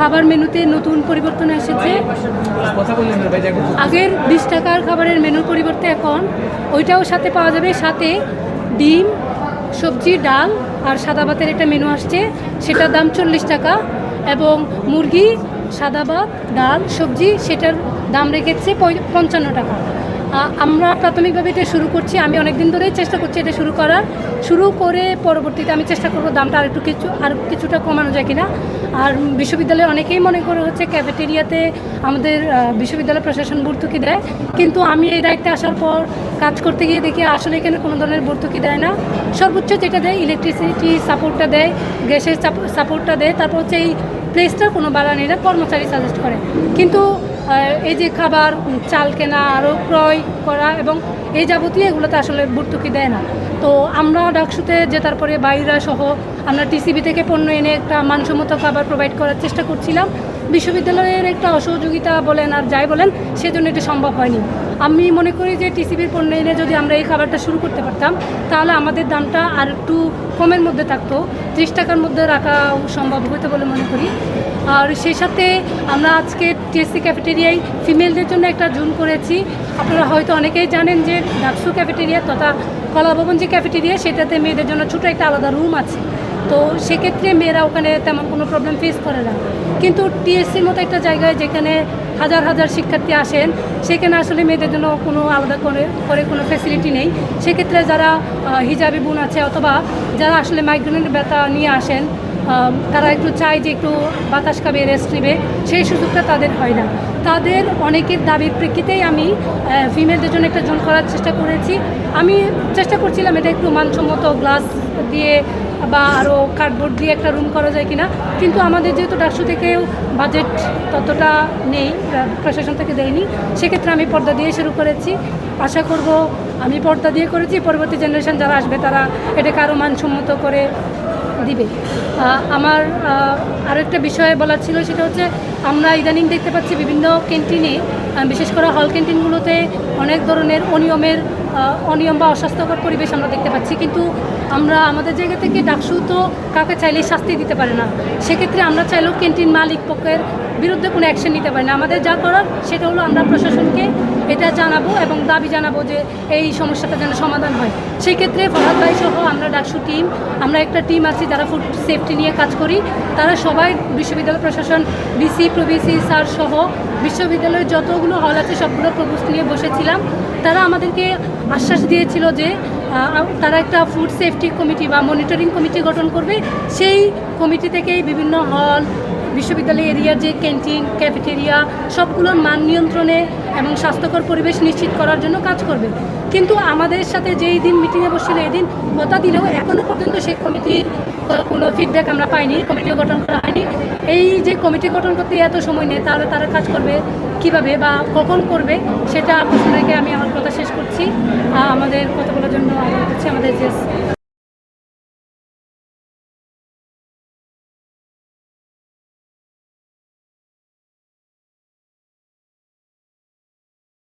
খাবার মেনুতে নতুন পরিবর্তন এসেছে। আগের 20 টাকার খাবারের মেনুর পরিবর্তে এখন ওইটাও সাথে পাওয়া যাবে, সাথে ডিম, সবজি, ডাল আর সাদা ভাতের একটা মেনু আসছে, সেটার দাম 40 টাকা। এবং মুরগি, সাদা ভাত, ডাল, সবজি, সেটার দাম রেখেছে 55 টাকা। আমরা প্রাথমিকভাবে এটা শুরু করছি, আমি অনেক দিন ধরেই চেষ্টা করছি এটা শুরু করে পরবর্তীতে আমি চেষ্টা করব দামটা আর কিছুটা কমানো যায় কিনা। আর বিশ্ববিদ্যালয়ে অনেকেই মনে করে হচ্ছে ক্যাফেটেরিয়াতে আমাদের বিশ্ববিদ্যালয় প্রশাসন ভর্তুকি দেয়, কিন্তু আমি এই দায়িত্বে আসার পর কাজ করতে গিয়ে দেখি আসলে এখানে কোনো ধরনের ভর্তুকি দেয় না। সর্বোচ্চ যেটা দেয় ইলেকট্রিসিটি সাপোর্টটা দেয়, গ্যাসের সাপোর্টটা দেয়, তারপর হচ্ছে এই প্লেসটার কোনো ভাড়া নেই না, কর্মচারী সাজেস্ট করে। কিন্তু এই যে খাবার, চাল কেনা, আরও ক্রয় করা এবং এই যাবতীয় এগুলোতে আসলে ভর্তুকি দেয় না। তো আমরা ডাকসুতে যে তারপরে বাইরা সহ আমরা টিসিবি থেকে পণ্য এনে একটা মানসম্মত খাবার প্রোভাইড করার চেষ্টা করছিলাম। বিশ্ববিদ্যালয়ের একটা অসহযোগিতা বলেন আর যাই বলেন, সেজন্য এটা সম্ভব হয়নি। আমি মনে করি যে টিসিবির পণ্য এনে যদি আমরা এই খাবারটা শুরু করতে পারতাম, তাহলে আমাদের দামটা আর একটু কমের মধ্যে থাকতো, 30 টাকার মধ্যে রাখা সম্ভব হতো বলে মনে করি। আর সেই সাথে আমরা আজকে টিএসসি ক্যাফেটেরিয়ায় ফিমেলদের জন্য একটা জোন করেছি। আপনারা হয়তো অনেকেই জানেন যে ডাকসু ক্যাফেটেরিয়া তথা কলাভবন যে ক্যাফেটেরিয়া, সেটাতে মেয়েদের জন্য ছোটো একটা আলাদা রুম আছে। তো সেক্ষেত্রে মেয়েরা ওখানে তেমন কোনো প্রবলেম ফেস করে না। কিন্তু টিএসসির মতো একটা জায়গায় যেখানে হাজার হাজার শিক্ষার্থী আসেন, সেখানে আসলে মেয়েদের জন্য কোনো আলাদা করে কোনো ফ্যাসিলিটি নেই। সেক্ষেত্রে যারা হিজাবি বোন আছে অথবা যারা আসলে মাইগ্রেনের ব্যথা নিয়ে আসেন, তারা একটু চায় যে একটু বাতাস খাবে, রেস্ট নেবে, সেই সুযোগটা তাদের হয় না। তাদের অনেকের দাবির প্রেক্ষিতেই আমি ফিমেলদের জন্য একটা জোন করার চেষ্টা করেছি। আমি চেষ্টা করছিলাম এটা একটু মানসম্মত গ্লাস দিয়ে বা আরও কার্ডবোর্ড দিয়ে একটা রুম করা যায় কিনা, কিন্তু আমাদের যেহেতু ডাকসু থেকেও বাজেট ততটা নেই, প্রশাসন থেকে দেয়নি, সেক্ষেত্রে আমি পর্দা দিয়ে শুরু করেছি। আশা করব আমি পর্দা দিয়ে করেছি, পরবর্তী জেনারেশন যারা আসবে তারা এটাকে আরও মানসম্মত করে দিবে। আমার আরও একটা বিষয় বলার ছিল, সেটা হচ্ছে আমরা ইদানিং দেখতে পাচ্ছি বিভিন্ন ক্যান্টিনে, বিশেষ করে হল ক্যান্টিনগুলোতে অনেক ধরনের অনিয়ম বা অস্বাস্থ্যকর পরিবেশ আমরা দেখতে পাচ্ছি। কিন্তু আমরা আমাদের জায়গা থেকে ডাকসু তো কাউকে চাইলেই শাস্তি দিতে পারে না। সেক্ষেত্রে আমরা চাইলেও ক্যান্টিন মালিক পক্ষের বিরুদ্ধে কোনো অ্যাকশন নিতে পারি না। আমাদের যা করার সেটা হলো আমরা প্রশাসনকে এটা জানাবো এবং দাবি জানাবো যে এই সমস্যাটা যেন সমাধান হয়। সেই ক্ষেত্রে ফরহাদ ভাই সহ আমরা ডাকসু টিম, আমরা একটা টিম আছি যারা ফুড সেফটি নিয়ে কাজ করি। তারা সবাই বিশ্ববিদ্যালয় প্রশাসন, ডিসি, প্রভিসি স্যার সহ বিশ্ববিদ্যালয়ের যতগুলো হল আছে সবগুলো প্রপোজ নিয়ে বসেছিলাম। তারা আমাদেরকে আশ্বাস দিয়েছিল যে তারা একটা ফুড সেফটি কমিটি বা মনিটরিং কমিটি গঠন করবে। সেই কমিটি থেকেই বিভিন্ন হল, বিশ্ববিদ্যালয় এরিয়ার যে ক্যান্টিন, ক্যাফেটেরিয়া সবগুলোর মান নিয়ন্ত্রণে এবং স্বাস্থ্যকর পরিবেশ নিশ্চিত করার জন্য কাজ করবে। কিন্তু আমাদের সাথে যেই দিন মিটিংয়ে বসছিল, এই দিন কথা দিলেও এখনও পর্যন্ত সেই কমিটির কোনো ফিডব্যাক আমরা পাইনি, কমিটিও গঠন করা হয়নি। এই যে কমিটি গঠন করতে এত সময় নেই, তাহলে তারা কাজ করবে কিভাবে বা কখন করবে, সেটা প্রশ্ন রেখে আমি আমার কথা শেষ করছি। আমাদের কথা বলার জন্য আবার হচ্ছে আমাদের যে